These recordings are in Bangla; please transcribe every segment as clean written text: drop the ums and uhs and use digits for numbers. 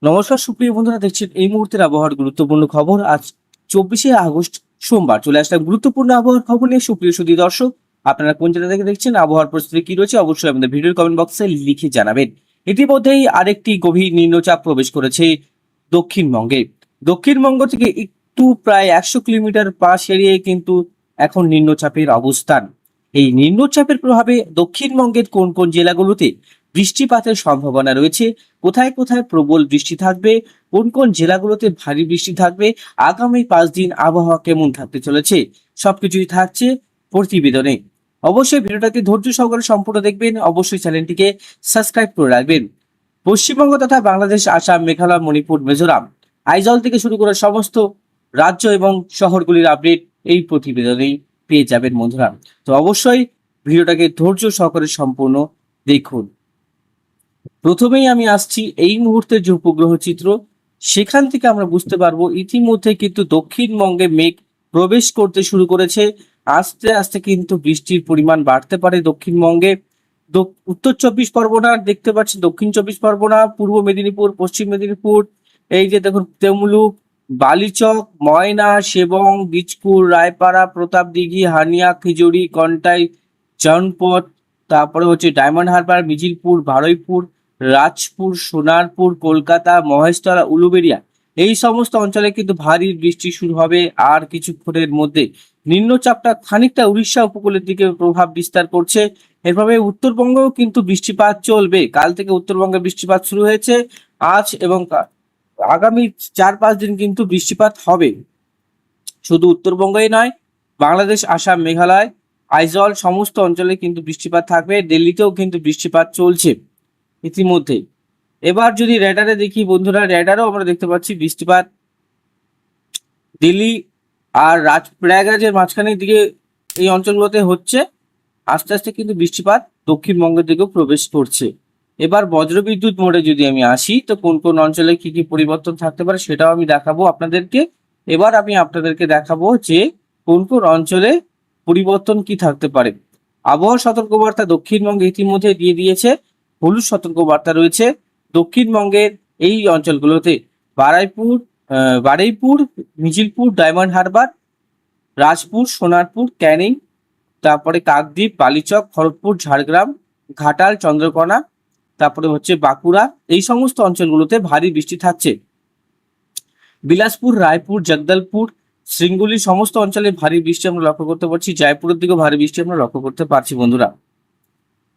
নমস্কার সুপ্রিয় বন্ধুরা, দেখছেন এই মুহূর্তের আবহাওয়ার গুরুত্বপূর্ণ খবর। আজ 24শে আগস্ট সোমবার চলে আসলাম গুরুত্বপূর্ণ আবহাওয়ার খবর নিয়ে। সুপ্রিয় সুধী দর্শক, আপনারা কোন জেলা থেকে দেখছেন, আবহাওয়ার পরিস্থিতি কি রয়েছে, অবশ্যই আমাদের ভিডিওর কমেন্ট বক্সে লিখে জানাবেন। ইতিমধ্যেই আরেকটি গভীর নিম্নচাপ প্রবেশ করেছে দক্ষিণবঙ্গে। দক্ষিণবঙ্গ থেকে একটু প্রায় 100 কিলোমিটার পাশ এড়িয়ে কিন্তু এখন নিম্নচাপের অবস্থান। এই নিম্নচাপের প্রভাবে দক্ষিণবঙ্গের কোন কোন জেলাগুলোতে বৃষ্টিপাতের সম্ভাবনা রয়েছে, কোথায় কোথায় প্রবল বৃষ্টি থাকবে, কোন কোন জেলাগুলোতে ভারী বৃষ্টি থাকবে, আগামী 5 দিন আবহাওয়া কেমন থাকতে চলেছে, সবকিছুই থাকছে প্রতিবেদনে। অবশ্যই ভিডিওটাকে ধৈর্য সহকারে সম্পূর্ণ দেখবেন, অবশ্যই চ্যানেলটিকে সাবস্ক্রাইব করে রাখবেন। পশ্চিমবঙ্গ তথা বাংলাদেশ, আসাম, মেঘালয়, মণিপুর, মিজোরাম, আইজল থেকে শুরু করে সমস্ত রাজ্য এবং শহরগুলির আপডেট এই প্রতিবেদনেই পেয়ে যাবেন বন্ধুরা। তো অবশ্যই ভিডিওটাকে ধৈর্য সহকারে সম্পূর্ণ দেখুন। প্রথমেই আমি আসছি এই মুহূর্তের যে উপগ্রহ চিত্র, সেখান থেকে আমরা বুঝতে পারবো ইতিমধ্যে কিন্তু দক্ষিণবঙ্গে মেঘ প্রবেশ করতে শুরু করেছে। আস্তে আস্তে কিন্তু বৃষ্টির পরিমাণ বাড়তে পারে দক্ষিণবঙ্গে। উত্তর 24 পরগনা দেখতে পাচ্ছি, দক্ষিণ 24 পরগনা, পূর্ব মেদিনীপুর, পশ্চিম মেদিনীপুর, এই যে দেখুন তমলুক, বালিচক, ময়না, সেবং, বীজপুর, রায়পাড়া, প্রতাপদিঘি, হানিয়া, খিজুরি, কন্টাই, জনপথ, তারপরে হচ্ছে ডায়মন্ড হারবার, মিজিলপুর, বারুইপুর, রাজপুর, সোনারপুর, কলকাতা, মহেশতলা, উলুবেড়িয়া, এই সমস্ত অঞ্চলে কিন্তু ভারী বৃষ্টি শুরু হবে আর কিছুক্ষণের মধ্যে। নিম্নচাপটা খানিকটা উড়িষ্যা উপকূলের দিকে প্রভাব বিস্তার করছে। এভাবে উত্তরবঙ্গেও কিন্তু বৃষ্টিপাত চলবে। কাল থেকে উত্তরবঙ্গে বৃষ্টিপাত শুরু হয়েছে। আজ এবং আগামী 4-5 দিন কিন্তু বৃষ্টিপাত হবে। শুধু উত্তরবঙ্গই নয়, বাংলাদেশ, আসাম, মেঘালয়, আইজল সমস্ত অঞ্চলে কিন্তু বৃষ্টিপাত থাকবে। দিল্লিতেও কিন্তু বৃষ্টিপাত চলছে ইতিমধ্যেই। এবার যদি রেডারে দেখি বন্ধুরা, রেডারও আমরা দেখতে পাচ্ছি বৃষ্টিপাত দিল্লি আর প্রয়াগরাজের মাঝখানের দিকে এই অঞ্চলগুলোতে হচ্ছে। আস্তে আস্তে কিন্তু বৃষ্টিপাত দক্ষিণবঙ্গের দিকেও প্রবেশ করছে। এবার বজ্রবিদ্যুৎ মোডে যদি আমি আসি, তো কোন কোন অঞ্চলে কি কি পরিবর্তন থাকতে পারে সেটাও আমি দেখাবো আপনাদেরকে। এবার আমি আপনাদেরকে দেখাবো যে কোন কোন অঞ্চলে পরিবর্তন কি থাকতে পারে। আবহাওয়া সতর্কবার্তা দক্ষিণবঙ্গে ইতিমধ্যে দিয়ে দিয়েছে। হলুদ সতর্কবার্তা রয়েছে দক্ষিণবঙ্গের এই অঞ্চলগুলোতে: বারুইপুর, মিজিলপুর, ডায়মন্ড হারবার, রাজপুর, সোনারপুর, ক্যানিং, তারপরে কাকদ্বীপ, বালিচক, খড়গপুর, ঝাড়গ্রাম, ঘাটাল, চন্দ্রকোনা, তারপরে হচ্ছে বাঁকুড়া, এই সমস্ত অঞ্চলগুলোতে ভারী বৃষ্টি থাকছে। বিলাসপুর, রায়পুর, জগদলপুর, শৃঙ্গুলি সমস্ত অঞ্চলে ভারী বৃষ্টি আমরা লক্ষ্য করতে পারছি। জয়পুরের দিকেও ভারী বৃষ্টি আমরা লক্ষ্য করতে পারছি বন্ধুরা।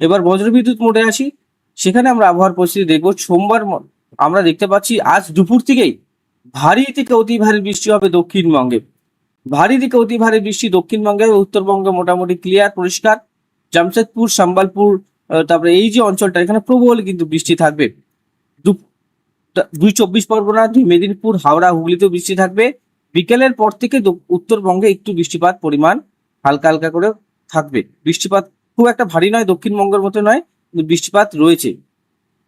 এবার বজ্রবিদ্যুৎ মোডে আসি, সেখানে আমরা আবহাওয়ার পরিস্থিতি দেখবো। সোমবার আমরা দেখতে পাচ্ছি আজ দুপুর থেকেই ভারী থেকে অতি ভারী বৃষ্টি হবে দক্ষিণবঙ্গে। ভারী থেকে অতি ভারী বৃষ্টি দক্ষিণবঙ্গে, উত্তরবঙ্গে মোটামুটি ক্লিয়ার, পরিষ্কার। জামশেদপুর, সম্বলপুর, তারপরে এই যে অঞ্চলটা, এখানে প্রবল কিন্তু বৃষ্টি থাকবে। 2 24 পরগনা, 2 মেদিনীপুর, হাওড়া, হুগলিতেও বৃষ্টি থাকবে। বিকেলের পর থেকে উত্তরবঙ্গে একটু বৃষ্টিপাত পরিমাণ হালকা হালকা করে থাকবে। বৃষ্টিপাত খুব একটা ভারী নয়, দক্ষিণবঙ্গের মতো নয়, কিন্তু বৃষ্টিপাত রয়েছে।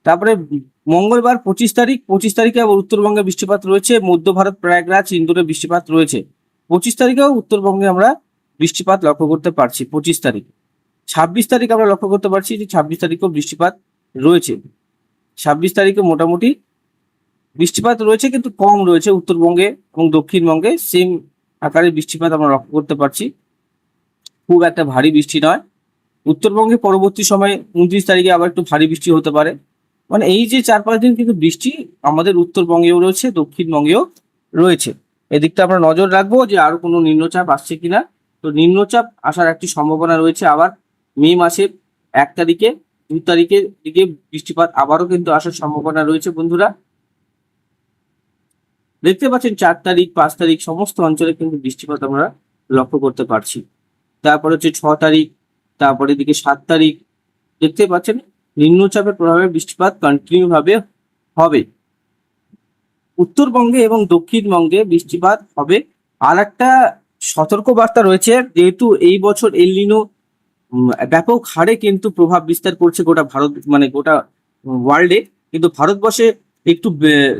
তারপরে মঙ্গলবার 25 তারিখ, 25 তারিখে আবার উত্তরবঙ্গে বৃষ্টিপাত রয়েছে। মধ্য ভারত, প্রয়াগরাজ, ইন্দোরে বৃষ্টিপাত রয়েছে। 25 তারিখেও উত্তরবঙ্গে আমরা বৃষ্টিপাত লক্ষ্য করতে পারছি। 25 তারিখ, 26 তারিখ আমরা লক্ষ্য করতে পারছি যে 26 তারিখেও বৃষ্টিপাত রয়েছে। 26 তারিখে মোটামুটি বৃষ্টিপাত রয়েছে, কিন্তু কম রয়েছে উত্তরবঙ্গে এবং দক্ষিণবঙ্গে সেম আকারে বৃষ্টিপাত আমরা লক্ষ্য করতে পারছি। খুব একটা ভারী বৃষ্টি নয়। উত্তরবঙ্গে পরবর্তী সময়ে 29 তারিখে আবার একটু ভারী বৃষ্টি হতে পারে। মানে এই যে 4-5 দিন কিন্তু বৃষ্টি আমাদের উত্তরবঙ্গেও রয়েছে, দক্ষিণবঙ্গেও রয়েছে। এদিকটা আমরা নজর রাখবো যে আরো কোনো নিম্নচাপ আসছে কিনা। তো নিম্নচাপ আসার একটি সম্ভাবনা রয়েছে আবার মে মাসের 1 তারিখে, 2 তারিখের দিকে বৃষ্টিপাত আবারও কিন্তু আসার সম্ভাবনা রয়েছে বন্ধুরা। দেখতে পাচ্ছেন 4 তারিখ, 5 তারিখ সমস্ত অঞ্চলে কিন্তু বৃষ্টিপাত আমরা লক্ষ্য করতে পারছি। তারপর হচ্ছে 6 তারিখ, তারপরে দিকে 7 তারিখ দেখতে পাচ্ছেন নিম্নচাপের প্রভাবে বৃষ্টিপাত কন্টিনিউ ভাবে হবে। উত্তরবঙ্গে এবং দক্ষিণবঙ্গে বৃষ্টিপাত হবে। আর একটা সতর্কবার্তা রয়েছে, যেহেতু এই বছর এল নিনো ব্যাপক হারে কিন্তু প্রভাব বিস্তার করছে গোটা ভারত, মানে গোটা ওয়ার্ল্ডে, কিন্তু ভারতবর্ষে একটু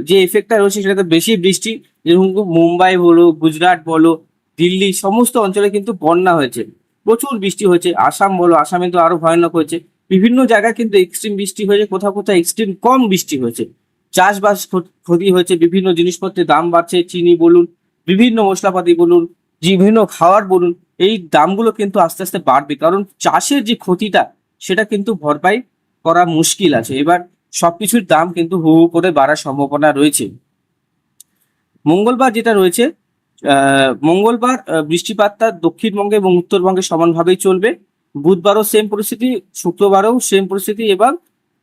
যে এফেক্টটা রয়েছে সেটাতে বেশি বৃষ্টি। যেরকম মুম্বাই বলো, গুজরাট বলো, দিল্লি সমস্ত অঞ্চলে কিন্তু বন্যা হয়েছে, প্রচুর বৃষ্টি হয়েছে। আসাম বলো, আসামে তো আরো ভয়ানক হয়েছে। বিভিন্ন জায়গায় কিন্তু এক্সট্রিম বৃষ্টি হয়েছে, কোথাও কোথাও এক্সট্রিম কম বৃষ্টি হয়েছে। চাষবাস ক্ষতি হয়েছে, বিভিন্ন জিনিসপত্রের দাম বাড়ছে, চিনি বলুন, বিভিন্ন মশলাপাতি বলুন, বিভিন্ন খাবার বলুন, এই দামগুলো কিন্তু আস্তে আস্তে বাড়বে, কারণ চাষের যে ক্ষতিটা সেটা কিন্তু ভরপাই করা মুশকিল আছে। এবার সবকিছুর দাম কিন্তু হু হু করে বাড়ার সম্ভাবনা রয়েছে। মঙ্গলবার যেটা রয়েছে, মঙ্গলবার বৃষ্টিপাতটা দক্ষিণবঙ্গে এবং উত্তরবঙ্গে সমানভাবেই চলবে। বুধবারও সেম পরিস্থিতি, শুক্রবারও সেম পরিস্থিতি, এবং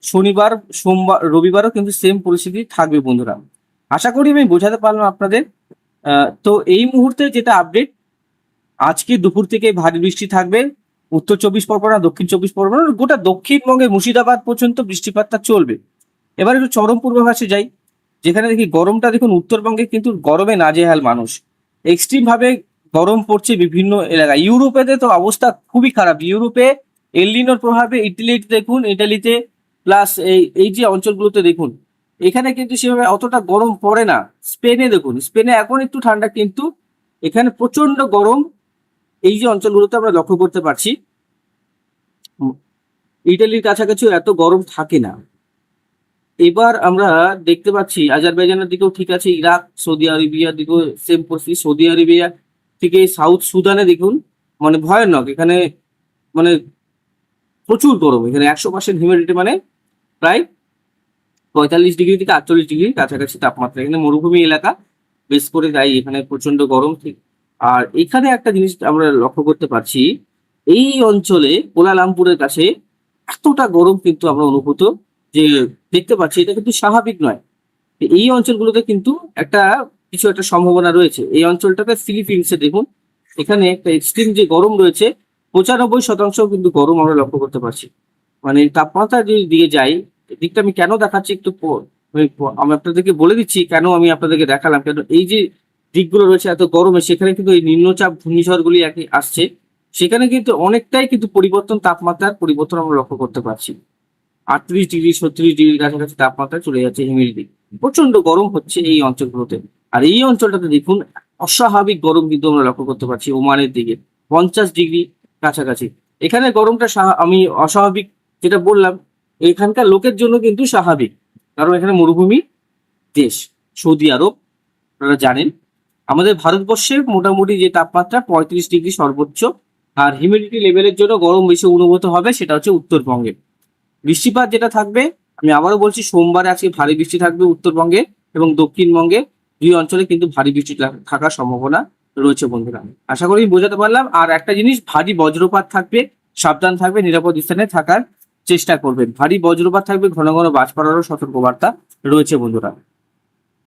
শনিবার, সোমবার, রবিবারও কিন্তু সেম পরিস্থিতি থাকবে বন্ধুরা। আশা করি আমি বোঝাতে পারলাম আপনাদের। তো এই মুহূর্তে যেটা আপডেট, আজকে দুপুর থেকে ভারী বৃষ্টি থাকবে উত্তর চব্বিশ পরগনা, দক্ষিণ চব্বিশ পরগনা, গোটা দক্ষিণবঙ্গে মুর্শিদাবাদ পর্যন্ত বৃষ্টিপাতটা চলবে। এবার একটু চরম পূর্বাভাসে যাই, যেখানে দেখি গরমটা দেখুন, উত্তরবঙ্গে কিন্তু গরমে নাজেহাল মানুষ, এক্সট্রিম ভাবে গরম পড়ছে বিভিন্ন এলাকায়। ইউরোপেতে তো অবস্থা খুবই খারাপ। ইউরোপে এলনিনোর প্রভাবে ইটালিতে দেখুন, ইটালিতে প্লাস এই যে অঞ্চলগুলোতে দেখুন, এখানে কিন্তু সেভাবে অতটা গরম পড়ে না। স্পেনে দেখুন, স্পেনে এখন একটু ঠান্ডা, কিন্তু এখানে প্রচন্ড গরম এই যে অঞ্চলগুলোতে আমরা লক্ষ্য করতে পারছি। ইটালির কাছাকাছিও এত গরম থাকে না। এবার আমরা দেখতে পাচ্ছি আজারবাইজানের দিকেও ঠিক আছে, ইরাক, সৌদি আরবিয়ার দিকেও সেম পরিস্থিতি। সৌদি আরবিয়া থেকে সাউথ সুদানে দেখুন, মানে ভয়ানক, এখানে মানে প্রচুর গরম, এখানে 100% হিউমিডিটি, মানে প্রায় 45 ডিগ্রি থেকে 48 ডিগ্রির কাছাকাছি তাপমাত্রা। এখানে মরুভূমি এলাকা বেশ করে, তাই এখানে প্রচন্ড গরম ঠিক। আর এখানে একটা জিনিস আমরা লক্ষ্য করতে পারছি, এই অঞ্চলে কোলালামপুরের কাছে এতটা গরম কিন্তু আমরা অনুভূত যে দেখতে পাচ্ছি, এটা কিন্তু স্বাভাবিক নয়। এই অঞ্চলগুলোতে কিন্তু কিছু একটা সম্ভাবনা রয়েছে। এই অঞ্চলটাতে ফিলিপিন্সে দেখুন, এখানে একটা এক্সট্রিম যে গরম রয়েছে, 95% কিন্তু গরম আমরা লক্ষ্য করতে পারছি। মানে তাপমাত্রা যদি দিকে যাই, দিকটা আমি কেন দেখাচ্ছি একটু আমি আপনাদেরকে বলে দিচ্ছি কেন আমি আপনাদেরকে দেখালাম, কেন এই যে দিকগুলো রয়েছে এত গরমে, সেখানে কিন্তু এই নিম্নচাপ ঘূর্ণিঝড়গুলি একই আসছে, সেখানে কিন্তু অনেকটাই কিন্তু তাপমাত্রার পরিবর্তন আমরা লক্ষ্য করতে পারছি। 38 ডিগ্রি 36 ডিগ্রির কাছাকাছি তাপমাত্রা চলে যাচ্ছে, হিউমিডিটি প্রচন্ড গরম হচ্ছে এই অঞ্চলগুলোতে। আর এই অঞ্চলটাতে দেখুন, অস্বাভাবিক গরম কিন্তু আমরা লক্ষ্য করতে পারছি ওমানের দিকে, 50 ডিগ্রি কাছাকাছি। এখানে গরমটা আমি অস্বাভাবিক যেটা বললাম, এখানকার লোকের জন্য কিন্তু স্বাভাবিক, কারণ এখানে মরুভূমি দেশ। সৌদি আরব, আপনারা জানেন, আমাদের ভারতবর্ষে মোটামুটি যে তাপমাত্রা 35 ডিগ্রি সর্বোচ্চ, আর হিউমিডিটি লেভেলের জন্য গরম বেশি অনুভূত হবে সেটা হচ্ছে উত্তরবঙ্গে। বৃষ্টিপাত যেটা থাকবে, আমি আবারও বলছি, সোমবারে আজকে ভারী বৃষ্টি থাকবে উত্তরবঙ্গে এবং দক্ষিণবঙ্গে, দুই অঞ্চলে কিন্তু ভারী বৃষ্টি থাকার সম্ভাবনা রয়েছে বন্ধুরা। আশা করি বোঝাতে পারলাম। আর একটা জিনিস, ভারী বজ্রপাত থাকবে, সাবধান থাকবে, নিরাপদ স্থানে থাকার চেষ্টা করবেন। ভারী বজ্রপাত থাকবে, ঘন ঘন বাজ পড়ারও সতর্কবার্তা রয়েছে বন্ধুরা।